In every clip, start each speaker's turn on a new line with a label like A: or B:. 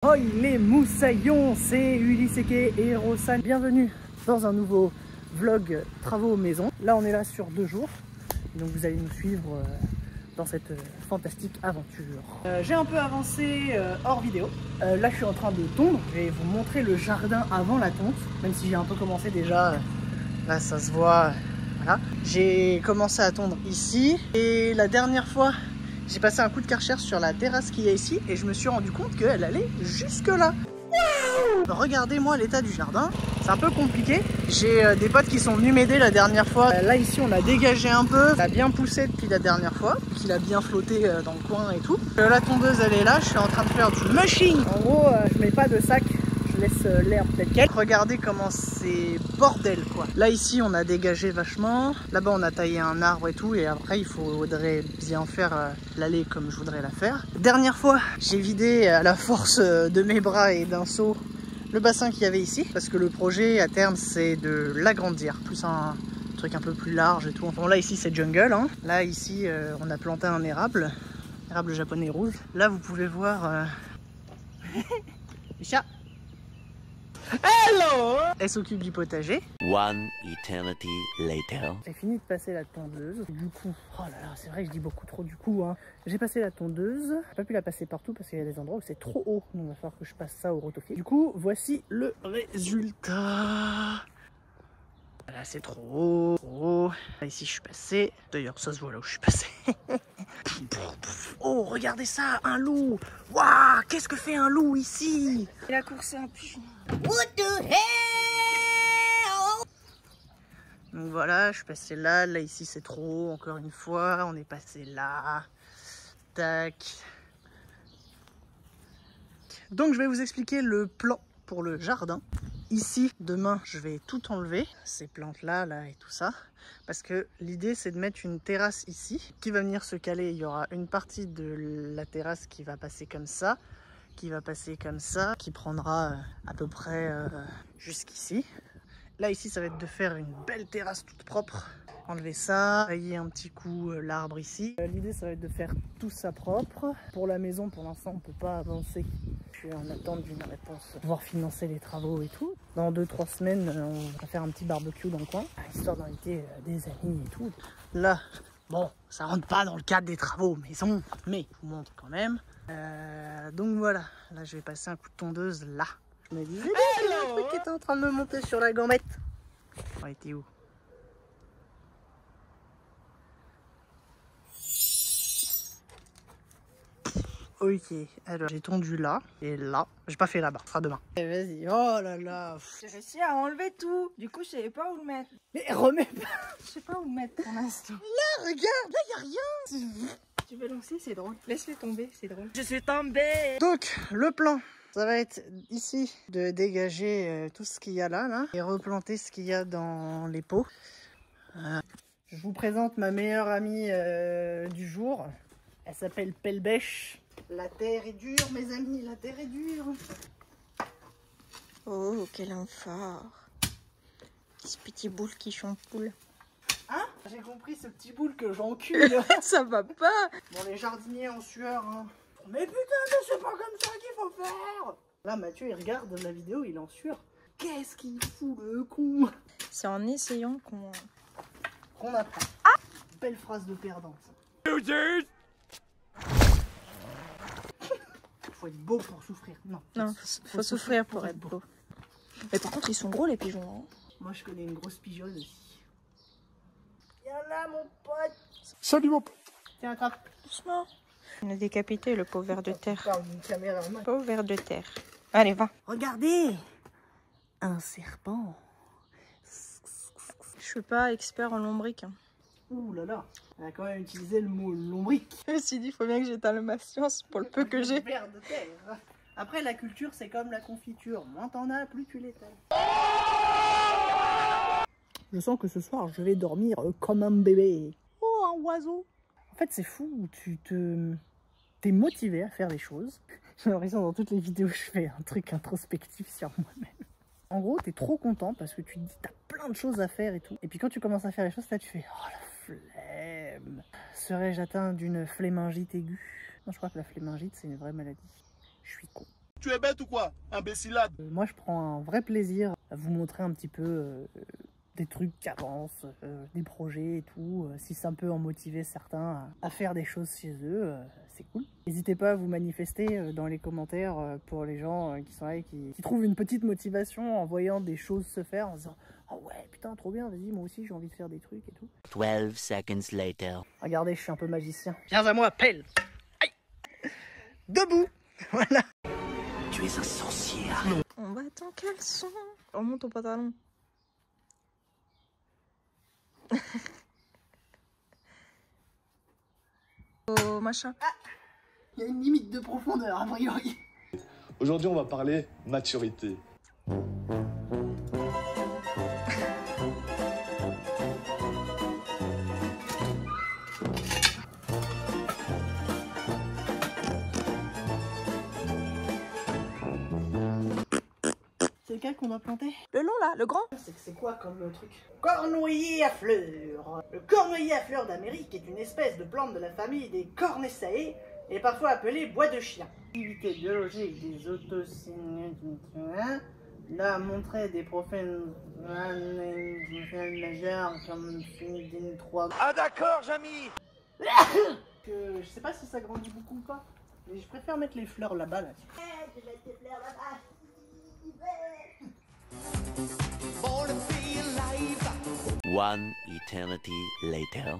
A: Oh les moussaillons, c'est Ulysse Eke et Rosan. Bienvenue dans un nouveau vlog travaux maison. Là on est là sur 2 jours, donc vous allez nous suivre dans cette fantastique aventure. J'ai un peu avancé hors vidéo. Là je suis en train de tondre, je vais vous montrer le jardin avant la tonte, même si j'ai un peu commencé déjà, là ça se voit, voilà. J'ai commencé à tondre ici et la dernière fois j'ai passé un coup de Karcher sur la terrasse qu'il y a ici et je me suis rendu compte qu'elle allait jusque là. Regardez-moi l'état du jardin, c'est un peu compliqué. J'ai des potes qui sont venus m'aider la dernière fois. Là ici on a dégagé un peu, ça a bien poussé depuis la dernière fois, qu'il a bien flotté dans le coin et tout. La tondeuse elle est là, je suis en train de faire du mushing. En gros je mets pas de sac, je laisse l'herbe telle quelle. Regardez comment c'est bordel quoi. Là ici on a dégagé vachement, là-bas on a taillé un arbre et tout, et après il faudrait bien faire l'allée comme je voudrais la faire. Dernière fois j'ai vidé à la force de mes bras et d'un seau le bassin qu'il y avait ici, parce que le projet à terme c'est de l'agrandir, plus un truc un peu plus large et tout. Bon là ici c'est jungle, hein. Là ici on a planté un érable japonais rouge. Là vous pouvez voir les chats. Hello! Elle s'occupe du potager.
B: One eternity later.
A: J'ai fini de passer la tondeuse. Du coup, oh là là, c'est vrai que je dis beaucoup trop du coup, hein. J'ai passé la tondeuse. J'ai pas pu la passer partout parce qu'il y a des endroits où c'est trop haut. Donc il va falloir que je passe ça au rotofier. Du coup, voici le résultat. Là c'est trop haut, trop haut. Là, ici je suis passé. D'ailleurs ça se voit là où je suis passé. Oh regardez ça, un loup. Waouh, qu'est-ce que fait un loup ici?
C: Il a coursé un pigeon.
A: What the hell? Donc voilà, je suis passé là. Là ici c'est trop haut, encore une fois. On est passé là. Tac. Donc je vais vous expliquer le plan pour le jardin. Ici, demain, je vais tout enlever, ces plantes-là, là et tout ça, parce que l'idée, c'est de mettre une terrasse ici, qui va venir se caler. Il y aura une partie de la terrasse qui va passer comme ça, qui va passer comme ça, qui prendra à peu près jusqu'ici. Là, ici, ça va être de faire une belle terrasse toute propre. Enlever ça, tailler un petit coup l'arbre ici. L'idée, ça va être de faire tout ça propre. Pour la maison, pour l'instant, on ne peut pas avancer. Je suis en attente d'une réponse pour pouvoir financer les travaux et tout. Dans 2-3 semaines, on va faire un petit barbecue dans le coin, histoire d'inviter des amis et tout. Là, bon, ça rentre pas dans le cadre des travaux maison, mais je vous montre quand même. Donc voilà, là, je vais passer un coup de tondeuse là. Je me disais, il y a un truc qui était en train de me monter sur la gambette. Oh, il était où? Ok, alors j'ai tondu là et là. J'ai pas fait là-bas, ce sera demain. Vas-y, oh là là.
C: J'ai réussi à enlever tout. Du coup, je savais pas où le mettre.
A: Mais remets pas.
C: Je sais pas où le mettre pour l'instant.
A: Là, regarde, là y a rien.
C: Tu veux lancer, c'est drôle. Laisse-les tomber, c'est drôle. Je suis tombée.
A: Donc, le plan, ça va être ici de dégager tout ce qu'il y a là et replanter ce qu'il y a dans les pots. Je vous présente ma meilleure amie du jour. Elle s'appelle Pelbèche. La terre est dure, mes amis, la terre est dure.
C: Oh, quel enfant. Ce petit boule qui champoule.
A: Hein? J'ai compris ce petit boule que j'encule.
C: Ça va pas.
A: Bon, les jardiniers en sueur, hein. Mais putain, mais c'est pas comme ça qu'il faut faire. Là, Mathieu, il regarde la vidéo, il est en sueur. Qu'est-ce qu'il fout, le con?
C: C'est en essayant
A: Qu'on apprend. Ah! Belle phrase de perdant, ça. Faut être beau pour souffrir. Non.
C: Non, faut souffrir pour être beau. Mais par contre, ils sont gros les pigeons. Hein.
A: Moi, je connais une grosse pigeonne aussi. Viens là, mon pote.
D: Salut mon pote.
A: Tiens, attrape.
C: Doucement. On a décapité le pauvre ver de terre.
A: Parle d'une caméra en main.
C: Pauvre ver de terre. Allez, va.
A: Regardez, un serpent.
C: Je suis pas expert en lombric. Hein.
A: Ouh là là, elle a quand même utilisé le mot lombric.
C: Je me suis dit, il faut bien que j'étale ma science pour le peu que j'ai.
A: Ver de terre. Après, la culture, c'est comme la confiture. Moins t'en as, plus tu l'étales. Je sens que ce soir, je vais dormir comme un bébé. Oh, un oiseau. En fait, c'est fou. T'es motivé à faire des choses. J'ai l'impression dans toutes les vidéos, je fais un truc introspectif sur moi-même. En gros, t'es trop content parce que tu te dis t'as plein de choses à faire et tout. Et puis quand tu commences à faire les choses, là, tu fais oh la flemme. Serais-je atteint d'une flémingite aiguë? Non, je crois que la flémingite, c'est une vraie maladie. Je suis con.
D: Tu es bête ou quoi? Imbécilade.
A: Moi, je prends un vrai plaisir à vous montrer un petit peu des trucs qui avancent, des projets et tout. Si ça peut en motiver certains à faire des choses chez eux, c'est cool. N'hésitez pas à vous manifester dans les commentaires pour les gens qui sont là et qui trouvent une petite motivation en voyant des choses se faire, en se disant « Oh ouais, putain, trop bien, vas-y, moi aussi j'ai envie de faire des trucs et tout. »
B: 12 seconds later.
A: Regardez, je suis un peu magicien. Viens à moi, pelle. Aïe. Debout. Voilà.
B: Tu es un sorcier.
C: On va en caleçon. Remonte ton pantalon. Oh machin.
A: Il y a une limite de profondeur, a priori.
D: Aujourd'hui, on va parler maturité.
A: C'est lequel qu'on a planté?
C: Le long là, le grand.
A: C'est quoi comme truc? Cornoyer à fleurs. Le cornoyer à fleurs d'Amérique est une espèce de plante de la famille des Cornessae et parfois appelée bois de chien. Activité biologique des autocynes. Là, montrer des profils majeurs comme Sunidine 3.
D: Ah d'accord, Jamy.
A: Je sais pas si ça grandit beaucoup ou pas, mais je préfère mettre les fleurs là-bas. Là. Je vais mettre les fleurs là-bas.
B: One eternity later.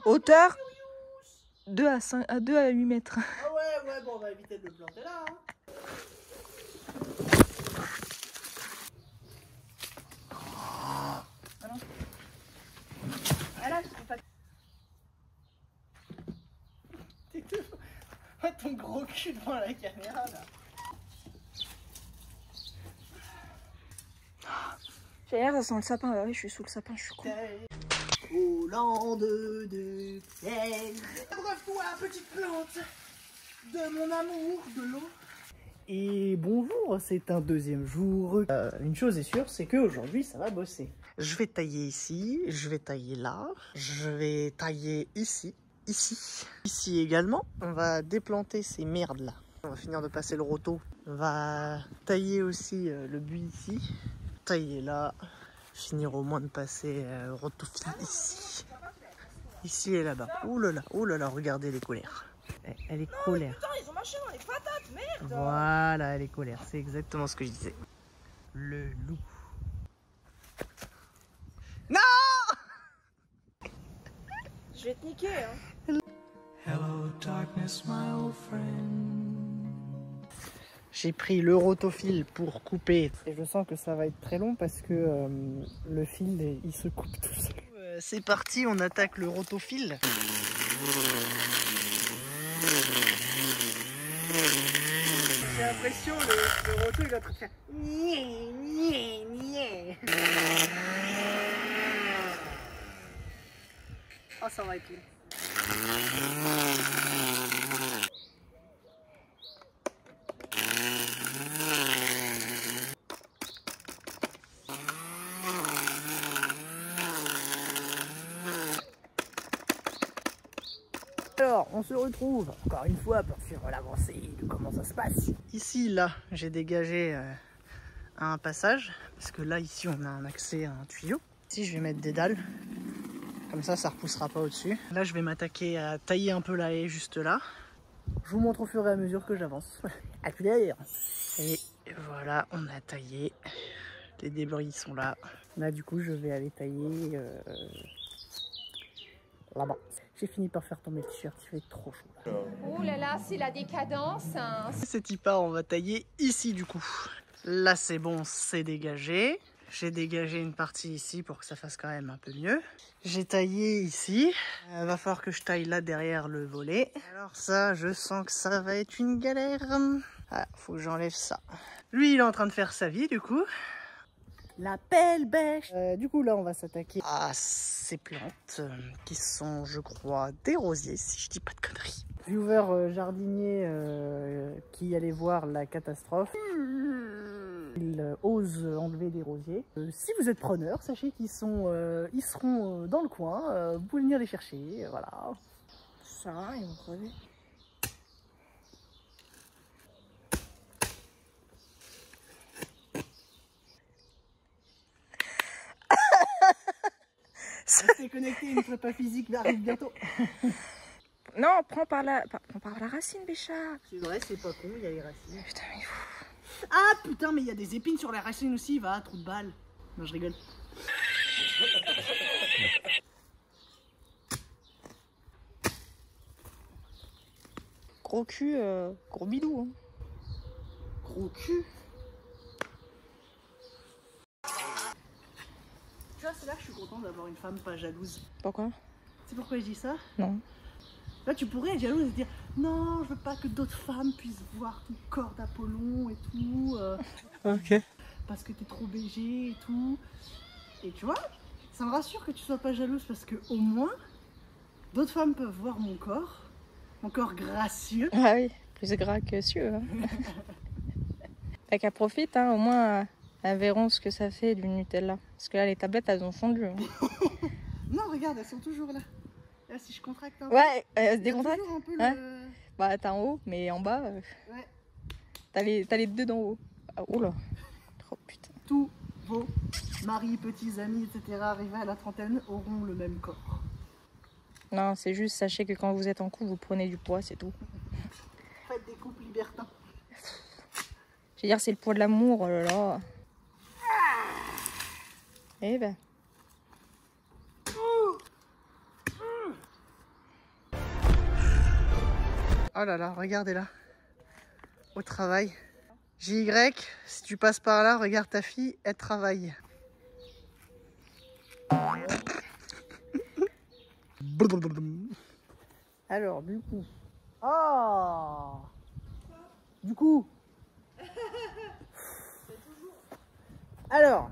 C: Hauteur 2 à 8 mètres.
A: Ah ouais, bon, on va éviter de le planter là. Hein. Ah non. Ah là, je peux pas. T'es tout. Oh, ton gros cul devant la caméra là.
C: J'ai l'air, ça sent le sapin. Ah oui, je suis sous le sapin, je suis con.
A: Hollande de Pierre. Ouvre-toi, petite plante de mon amour, de l'eau. Et bonjour, c'est un deuxième jour. Une chose est sûre, c'est qu'aujourd'hui, ça va bosser. Je vais tailler ici, je vais tailler là, je vais tailler ici, ici également. On va déplanter ces merdes là. On va finir de passer le roto. On va tailler aussi le buis ici, tailler là. Finir au moins de passer rotophile ici. Ici et là-bas. Ouh là là, regardez les colères. Elle est colère.
C: Putain, ils ont marché dans les patates, merde.
A: Voilà, elle est colère. C'est exactement ce que je disais. Le loup. Non!
C: Je vais te niquer, hein.
E: Hello darkness, my old friend.
A: J'ai pris le rotophile pour couper. Et je sens que ça va être très long parce que le fil, il se coupe tout seul. C'est parti, on attaque le rotophile. J'ai l'impression le roto, il va faire... Oh, ça va être long. Alors, on se retrouve encore une fois pour faire l'avancée de comment ça se passe. Ici, là, j'ai dégagé un passage, parce que là, ici, on a un accès à un tuyau. Ici, je vais mettre des dalles, comme ça repoussera pas au-dessus. Là, je vais m'attaquer à tailler un peu la haie juste là. Je vous montre au fur et à mesure que j'avance. À tout d'ailleurs. Et voilà, on a taillé. Les débris sont là. Là, du coup, je vais aller tailler là-bas. J'ai fini par faire tomber le t-shirt, il fait trop chaud.
F: Oh là là, c'est la décadence. Hein.
A: C'est Tipa, on va tailler ici du coup. Là c'est bon, c'est dégagé. J'ai dégagé une partie ici pour que ça fasse quand même un peu mieux. J'ai taillé ici. Va falloir que je taille là derrière le volet. Alors ça, je sens que ça va être une galère. Ah, faut que j'enlève ça. Lui, il est en train de faire sa vie du coup. La pelle bêche. Du coup là on va s'attaquer à ces plantes qui sont je crois des rosiers si je dis pas de conneries. Viewer jardinier qui allait voir la catastrophe. Ils osent enlever des rosiers. Si vous êtes preneur, sachez qu'ils seront dans le coin. Vous pouvez venir les chercher. Voilà.
C: Ça, ils vont crever.
A: Restez connectés, une prépa physique arrive bientôt.
C: Non, prends par la racine, Béchard.
A: C'est vrai, c'est pas con, il y a les racines.
C: Putain, mais fou.
A: Ah putain, mais il y a des épines sur les racines aussi, va, trou de balle. Non, je rigole.
C: Gros cul, gros bidou. Hein.
A: Gros cul. Tu vois, c'est là que je suis contente d'avoir une femme pas jalouse.
C: Pourquoi?
A: C'est pourquoi je dis ça?
C: Non.
A: Là, tu pourrais être jalouse et te dire non, je veux pas que d'autres femmes puissent voir ton corps d'Apollon et tout.
C: Ok.
A: Parce que t'es trop BG et tout. Et tu vois, ça me rassure que tu sois pas jalouse parce que au moins, d'autres femmes peuvent voir mon corps gracieux.
C: Ah oui, plus gras que cieux. Hein. Fait qu'elle profite, hein, au moins elles verront ce que ça fait du Nutella. Parce que là, les tablettes, elles ont fondu. Hein.
A: Non, regarde, elles sont toujours là. Là, si je contracte un peu.
C: Ouais, elles se
A: il y a
C: décontractent.
A: toujours un peu
C: Hein
A: le...
C: Bah, t'as en haut, mais en bas,
A: Ouais.
C: t'as les deux d'en haut. Ah, oula. Oh putain.
A: Tous vos maris, petits amis, etc. arrivés à la trentaine auront le même corps.
C: Non, c'est juste, sachez que quand vous êtes en couple, vous prenez du poids, c'est tout.
A: Faites des couples libertins.
C: Je veux dire, c'est le poids de l'amour, oh là là. Eh ben.
A: Oh là là, regardez là. Au travail. JY, si tu passes par là, regarde ta fille, elle travaille. Alors, du coup. Oh Du coup. Alors,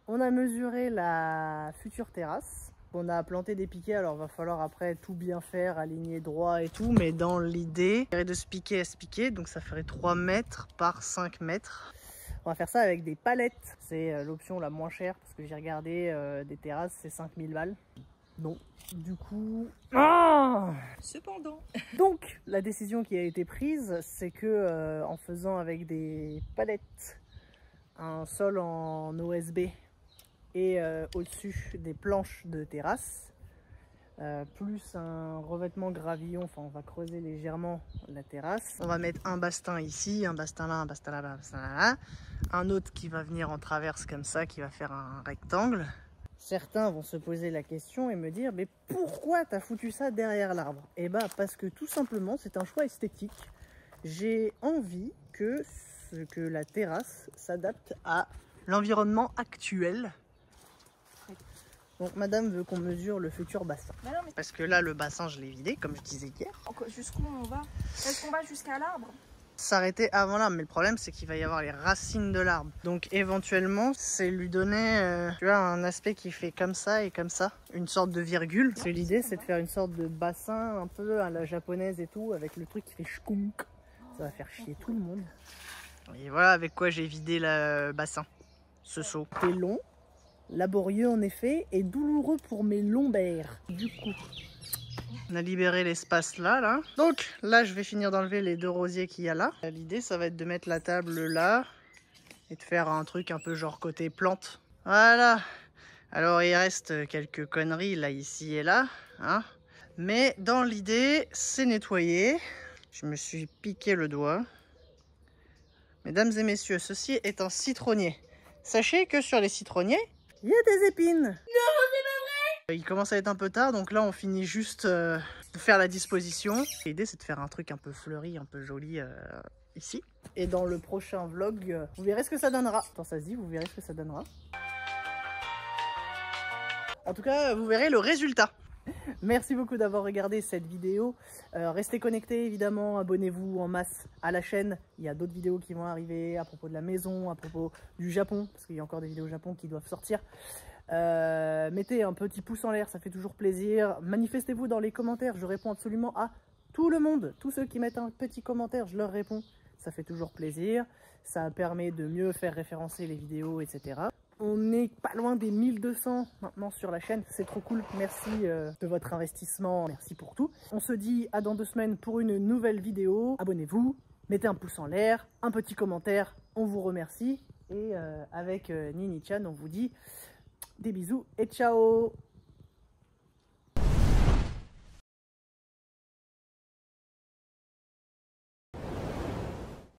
A: on a mesuré la future terrasse. On a planté des piquets, alors va falloir après tout bien faire, aligner droit et tout, mais dans l'idée, de ce piquet à ce piquet, donc ça ferait 3 mètres par 5 mètres. On va faire ça avec des palettes, c'est l'option la moins chère, parce que j'ai regardé des terrasses, c'est 5000 balles. Non, du coup... Ah
C: Cependant.
A: Donc, la décision qui a été prise, c'est que en faisant avec des palettes, un sol en OSB, et au-dessus des planches de terrasse, plus un revêtement gravillon, enfin on va creuser légèrement la terrasse. On va mettre un bastin ici, un bastin là, un bastin là, un bastin là, un autre qui va venir en traverse comme ça, qui va faire un rectangle. Certains vont se poser la question et me dire mais pourquoi t'as foutu ça derrière l'arbre? Eh bah parce que tout simplement c'est un choix esthétique. J'ai envie que la terrasse s'adapte à l'environnement actuel. Donc madame veut qu'on mesure le futur bassin.
C: Mais non, mais...
A: Parce que là le bassin je l'ai vidé comme je disais hier.
C: Jusqu'où on va? Est-ce qu'on va jusqu'à l'arbre?
A: S'arrêter avant l'arbre, mais le problème c'est qu'il va y avoir les racines de l'arbre. Donc éventuellement c'est lui donner tu vois, un aspect qui fait comme ça et comme ça, une sorte de virgule. C'est l'idée, c'est de faire une sorte de bassin un peu à la japonaise et tout, avec le truc qui fait shkunk. Ça va faire chier tout le monde. Et voilà avec quoi j'ai vidé le bassin, ce seau. C'est long, laborieux en effet et douloureux pour mes lombaires. Du coup, on a libéré l'espace là. Donc là, je vais finir d'enlever les 2 rosiers qu'il y a là. L'idée, ça va être de mettre la table là et de faire un truc un peu genre côté plante. Voilà. Alors, il reste quelques conneries là, ici et là. Hein. Mais dans l'idée, c'est nettoyé. Je me suis piqué le doigt. Mesdames et messieurs, ceci est un citronnier. Sachez que sur les citronniers, il y a des épines. Non, c'est pas vrai. Il commence à être un peu tard, donc là on finit juste de faire la disposition. L'idée c'est de faire un truc un peu fleuri, un peu joli ici. Et dans le prochain vlog, vous verrez ce que ça donnera. Attends, ça se dit, vous verrez ce que ça donnera. En tout cas, vous verrez le résultat. Merci beaucoup d'avoir regardé cette vidéo. Restez connectés évidemment, abonnez-vous en masse à la chaîne. Il y a d'autres vidéos qui vont arriver à propos de la maison, à propos du Japon, parce qu'il y a encore des vidéos Japon qui doivent sortir. Mettez un petit pouce en l'air, ça fait toujours plaisir. Manifestez-vous dans les commentaires, je réponds absolument à tout le monde. Tous ceux qui mettent un petit commentaire, je leur réponds, ça fait toujours plaisir. ça permet de mieux faire référencer les vidéos, etc. On n'est pas loin des 1200 maintenant sur la chaîne, c'est trop cool, merci de votre investissement, merci pour tout. On se dit à dans 2 semaines pour une nouvelle vidéo, abonnez-vous, mettez un pouce en l'air, un petit commentaire, on vous remercie. Et avec Nini-chan, on vous dit des bisous et ciao!